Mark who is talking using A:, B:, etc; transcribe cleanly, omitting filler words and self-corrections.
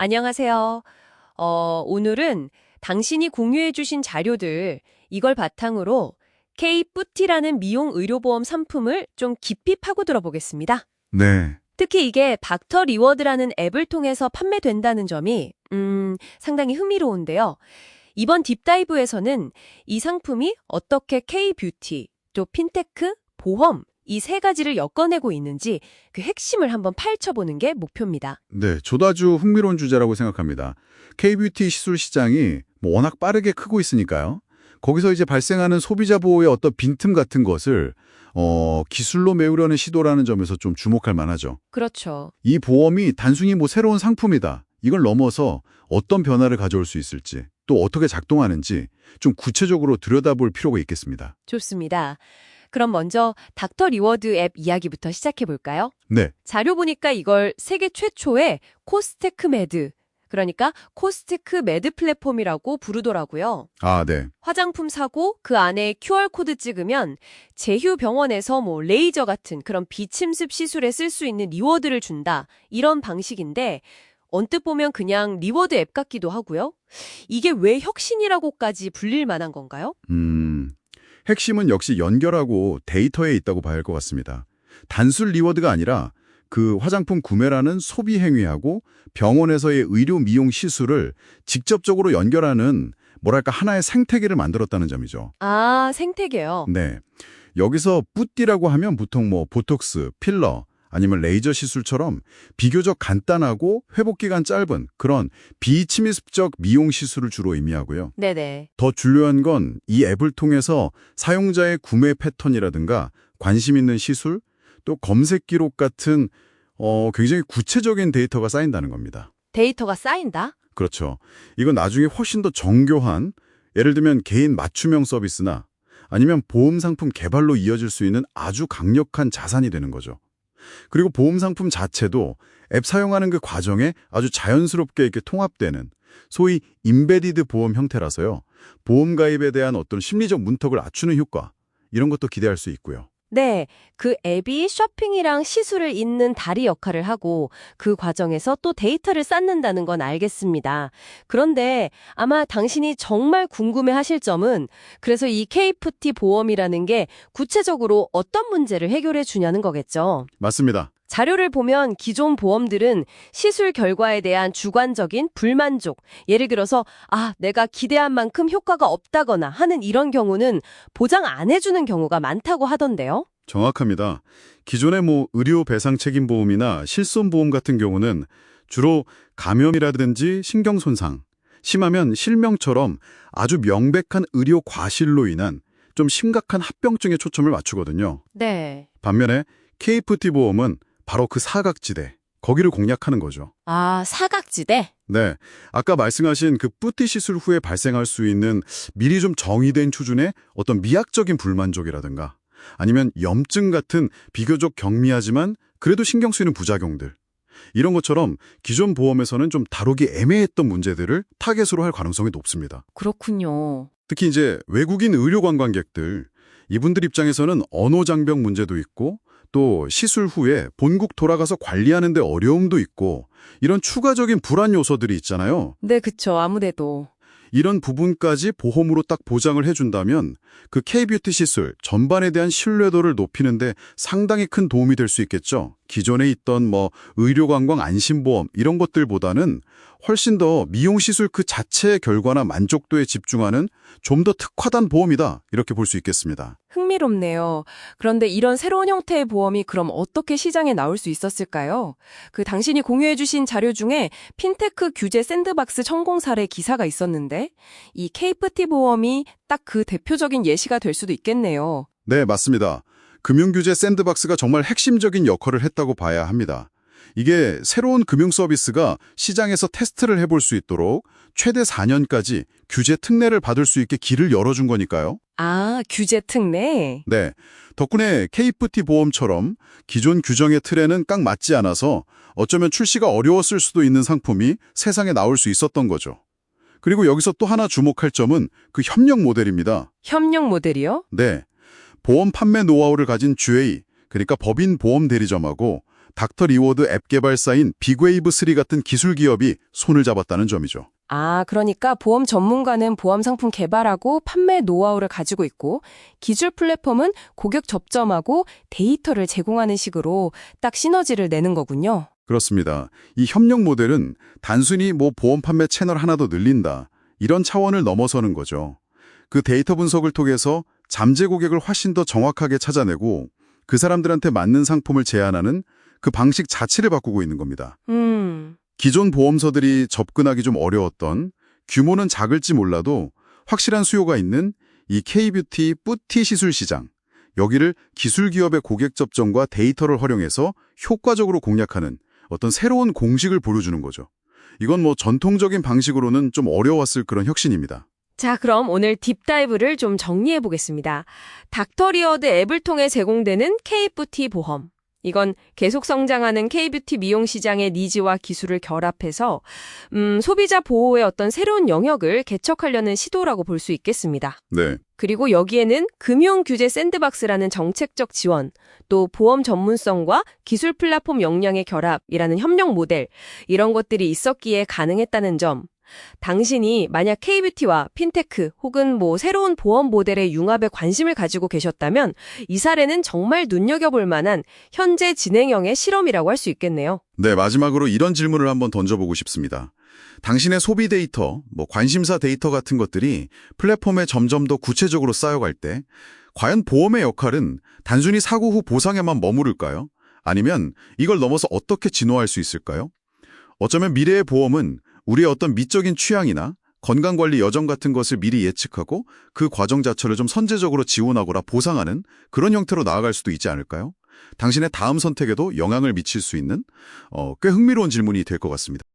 A: 안녕하세요. 오늘은 당신이 공유해주신 자료들, 이걸 바탕으로 K뿌티라는 미용 의료보험 상품을 좀 깊이 파고 들어보겠습니다.
B: 네,
A: 특히 이게 닥터 리워드라는 앱을 통해서 판매된다는 점이 상당히 흥미로운데요. 이번 딥다이브에서는 이 상품이 어떻게 K뷰티, 또 핀테크, 보험 이 세 가지를 엮어내고 있는지 그 핵심을 한번 파헤쳐보는 게 목표입니다.
B: 네, 저도 아주 흥미로운 주제라고 생각합니다. K뷰티 시술 시장이 워낙 빠르게 크고 있으니까요. 거기서 이제 발생하는 소비자 보호의 어떤 빈틈 같은 것을 기술로 메우려는 시도라는 점에서 좀 주목할 만하죠.
A: 그렇죠.
B: 이 보험이 단순히 새로운 상품이다. 이걸 넘어서 어떤 변화를 가져올 수 있을지, 또 어떻게 작동하는지 좀 구체적으로 들여다볼 필요가 있겠습니다.
A: 좋습니다. 그럼 먼저 닥터 리워드 앱 이야기부터 시작해 볼까요?
B: 네,
A: 자료 보니까 이걸 세계 최초의 코스테크 매드, 그러니까 코스테크 매드 플랫폼이라고 부르더라고요.
B: 아, 네.
A: 화장품 사고 그 안에 QR코드 찍으면 제휴 병원에서 레이저 같은 그런 비침습 시술에 쓸 수 있는 리워드를 준다. 이런 방식인데 언뜻 보면 그냥 리워드 앱 같기도 하고요. 이게 왜 혁신이라고까지 불릴 만한 건가요?
B: 핵심은 역시 연결하고 데이터에 있다고 봐야 할 것 같습니다. 단순 리워드가 아니라 그 화장품 구매라는 소비 행위하고 병원에서의 의료 미용 시술을 직접적으로 연결하는 뭐랄까 하나의 생태계를 만들었다는 점이죠.
A: 아, 생태계요.
B: 네. 여기서 뿌띠라고 하면 보통 보톡스, 필러, 아니면 레이저 시술처럼 비교적 간단하고 회복기간 짧은 그런 비침입적 미용 시술을 주로 의미하고요.
A: 네네.
B: 더 중요한 건 이 앱을 통해서 사용자의 구매 패턴이라든가 관심 있는 시술, 또 검색 기록 같은 굉장히 구체적인 데이터가 쌓인다는 겁니다.
A: 데이터가 쌓인다?
B: 그렇죠. 이건 나중에 훨씬 더 정교한, 예를 들면 개인 맞춤형 서비스나 아니면 보험 상품 개발로 이어질 수 있는 아주 강력한 자산이 되는 거죠. 그리고 보험 상품 자체도 앱 사용하는 그 과정에 아주 자연스럽게 이렇게 통합되는 소위 임베디드 보험 형태라서요. 보험 가입에 대한 어떤 심리적 문턱을 낮추는 효과, 이런 것도 기대할 수 있고요.
A: 네, 그 앱이 쇼핑이랑 시술을 잇는 다리 역할을 하고 그 과정에서 또 데이터를 쌓는다는 건 알겠습니다. 그런데 아마 당신이 정말 궁금해하실 점은 그래서 이 K푸티 보험이라는 게 구체적으로 어떤 문제를 해결해 주냐는 거겠죠.
B: 맞습니다.
A: 자료를 보면 기존 보험들은 시술 결과에 대한 주관적인 불만족, 예를 들어서 내가 기대한 만큼 효과가 없다거나 하는 이런 경우는 보장 안 해주는 경우가 많다고 하던데요.
B: 정확합니다. 기존의 의료 배상 책임 보험이나 실손 보험 같은 경우는 주로 감염이라든지 신경 손상, 심하면 실명처럼 아주 명백한 의료 과실로 인한 좀 심각한 합병증에 초점을 맞추거든요.
A: 네.
B: 반면에 KFT 보험은 바로 그 사각지대, 거기를 공략하는 거죠.
A: 아, 사각지대?
B: 네, 아까 말씀하신 그 뿌띠 시술 후에 발생할 수 있는 미리 좀 정의된 수준의 어떤 미학적인 불만족이라든가 아니면 염증 같은 비교적 경미하지만 그래도 신경 쓰이는 부작용들, 이런 것처럼 기존 보험에서는 좀 다루기 애매했던 문제들을 타겟으로 할 가능성이 높습니다.
A: 그렇군요.
B: 특히 이제 외국인 의료 관광객들, 이분들 입장에서는 언어 장벽 문제도 있고 또 시술 후에 본국 돌아가서 관리하는 데 어려움도 있고 이런 추가적인 불안 요소들이 있잖아요.
A: 네, 그쵸. 아무래도.
B: 이런 부분까지 보험으로 딱 보장을 해준다면 그 K뷰티 시술 전반에 대한 신뢰도를 높이는 데 상당히 큰 도움이 될 수 있겠죠. 기존에 있던 의료관광 안심보험 이런 것들보다는 훨씬 더 미용시술 그 자체의 결과나 만족도에 집중하는 좀 더 특화된 보험이다, 이렇게 볼 수 있겠습니다.
A: 흥미롭네요. 그런데 이런 새로운 형태의 보험이 그럼 어떻게 시장에 나올 수 있었을까요? 그 당신이 공유해주신 자료 중에 핀테크 규제 샌드박스 성공 사례 기사가 있었는데 이 K프티 보험이 딱 그 대표적인 예시가 될 수도 있겠네요.
B: 네, 맞습니다. 금융규제 샌드박스가 정말 핵심적인 역할을 했다고 봐야 합니다. 이게 새로운 금융 서비스가 시장에서 테스트를 해볼 수 있도록 최대 4년까지 규제 특례를 받을 수 있게 길을 열어준 거니까요.
A: 아, 규제 특례?
B: 네, 덕분에 KFT 보험처럼 기존 규정의 틀에는 딱 맞지 않아서 어쩌면 출시가 어려웠을 수도 있는 상품이 세상에 나올 수 있었던 거죠. 그리고 여기서 또 하나 주목할 점은 그 협력 모델입니다.
A: 협력 모델이요?
B: 네, 보험 판매 노하우를 가진 GA, 그러니까 법인 보험 대리점하고 닥터 리워드 앱 개발사인 빅웨이브3 같은 기술 기업이 손을 잡았다는 점이죠.
C: 아, 그러니까 보험 전문가는 보험 상품 개발하고 판매 노하우를 가지고 있고 기술 플랫폼은 고객 접점하고 데이터를 제공하는 식으로 딱 시너지를 내는 거군요.
B: 그렇습니다. 이 협력 모델은 단순히 보험 판매 채널 하나 더 늘린다, 이런 차원을 넘어서는 거죠. 그 데이터 분석을 통해서 잠재 고객을 훨씬 더 정확하게 찾아내고 그 사람들한테 맞는 상품을 제안하는 그 방식 자체를 바꾸고 있는 겁니다. 기존 보험서들이 접근하기 좀 어려웠던, 규모는 작을지 몰라도 확실한 수요가 있는 이 K뷰티 뿌티 시술 시장, 여기를 기술 기업의 고객 접점과 데이터를 활용해서 효과적으로 공략하는 어떤 새로운 공식을 보여주는 거죠. 이건 전통적인 방식으로는 좀 어려웠을 그런 혁신입니다.
C: 자, 그럼 오늘 딥다이브를 좀 정리해 보겠습니다. 닥터 리워드 앱을 통해 제공되는 K뷰티 보험. 이건 계속 성장하는 K뷰티 미용 시장의 니즈와 기술을 결합해서 소비자 보호의 어떤 새로운 영역을 개척하려는 시도라고 볼 수 있겠습니다.
B: 네.
C: 그리고 여기에는 금융 규제 샌드박스라는 정책적 지원, 또 보험 전문성과 기술 플랫폼 역량의 결합이라는 협력 모델, 이런 것들이 있었기에 가능했다는 점. 당신이 만약 K뷰티와 핀테크 혹은 새로운 보험 모델의 융합에 관심을 가지고 계셨다면 이 사례는 정말 눈여겨볼 만한 현재 진행형의 실험이라고 할 수 있겠네요.
B: 네, 마지막으로 이런 질문을 한번 던져보고 싶습니다. 당신의 소비 데이터, 관심사 데이터 같은 것들이 플랫폼에 점점 더 구체적으로 쌓여갈 때 과연 보험의 역할은 단순히 사고 후 보상에만 머무를까요? 아니면 이걸 넘어서 어떻게 진화할 수 있을까요? 어쩌면 미래의 보험은 우리의 어떤 미적인 취향이나 건강관리 여정 같은 것을 미리 예측하고 그 과정 자체를 좀 선제적으로 지원하거나 보상하는 그런 형태로 나아갈 수도 있지 않을까요? 당신의 다음 선택에도 영향을 미칠 수 있는 꽤 흥미로운 질문이 될 것 같습니다.